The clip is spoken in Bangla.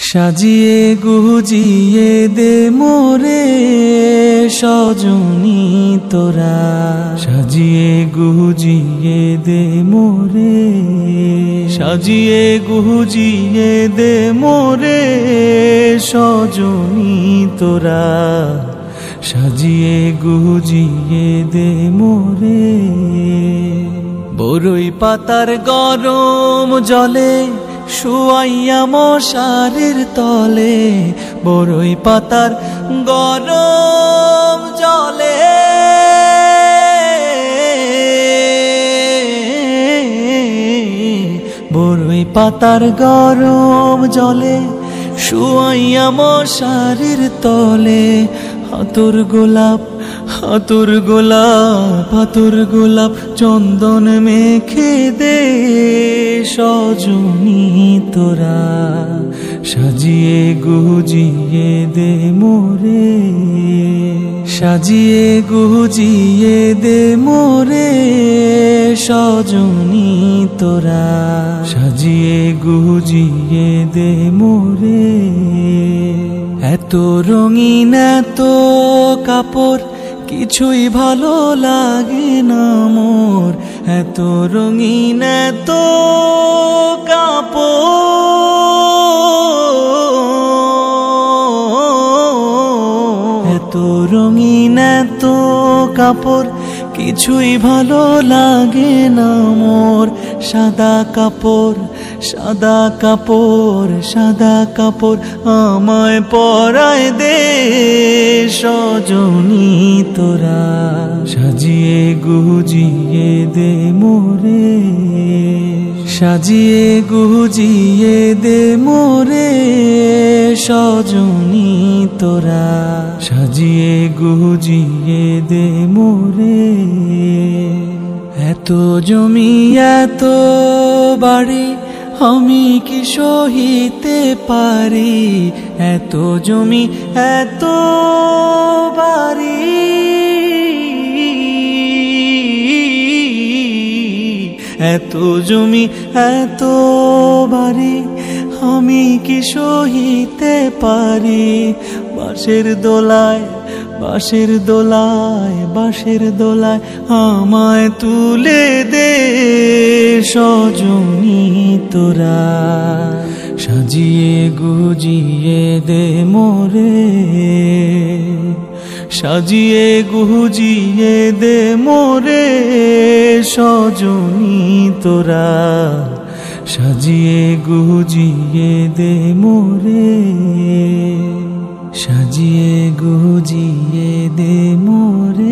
সাজিয়ে গুজিয়ে দে মোরে সজনী তোরা, সাজিয়ে গুজিয়ে দে মোরে, সাজিয়ে গুজিয়ে দে মোরে সজনী তোরা, সাজিয়ে গুজিয়ে দে মোরে। বরই পাতার গরম জলে শুয়াইয়া মশারির তলে, বরই পাতার গরম জলে, বরই পাতার গরম জলে শুয়াইয়া মশারির তলে। হাতুর গোলাপ হাতুর গোলাপ হাতুর গোলাপ চন্দন মেখে দে সজনী তোরা, সাজিয়ে গুজিয়ে দে মোরে, সাজিয়ে গুজিয়ে দে মোরে সজনী তোরা, সাজিয়ে গুজিয়ে দে মোরে। এত রঙিন এত কাপড় কিছুই ভালো লাগে না মোর, এত রঙিন এত কাপড়, এত রঙিন এত কাপড় কিছুই ভালো লাগে না মোর। সাদা কাপড় সাদা কাপড় সাদা কাপড় আমায় পরায় দে সজনী তোরা, সাজিয়ে গুজিয়ে দে মোরে, সাজিয়ে গুজিয়ে দে মোরে সজনী তোরা, সাজিয়ে গুজিয়ে দে মোরে। এত জমি এত বাড়ি আমি কি সহিতে পারি, এত জমি এত বাড়ি, এত জমি এত বাড়ি আমি কি সহিতে পারি। বাঁশের দোলায় বাঁশের দোলায় বাঁশের দোলায় আমায় তুলে দে সজনী তোরা, সাজিয়ে গুজিয়ে দে মোরে, সাজিয়ে গুজিয়ে দে মোরে সজনী তোরা, সাজিয়ে গুজিয়ে দে মোরে, সাজিয়ে গুজিয়ে দে মোরে।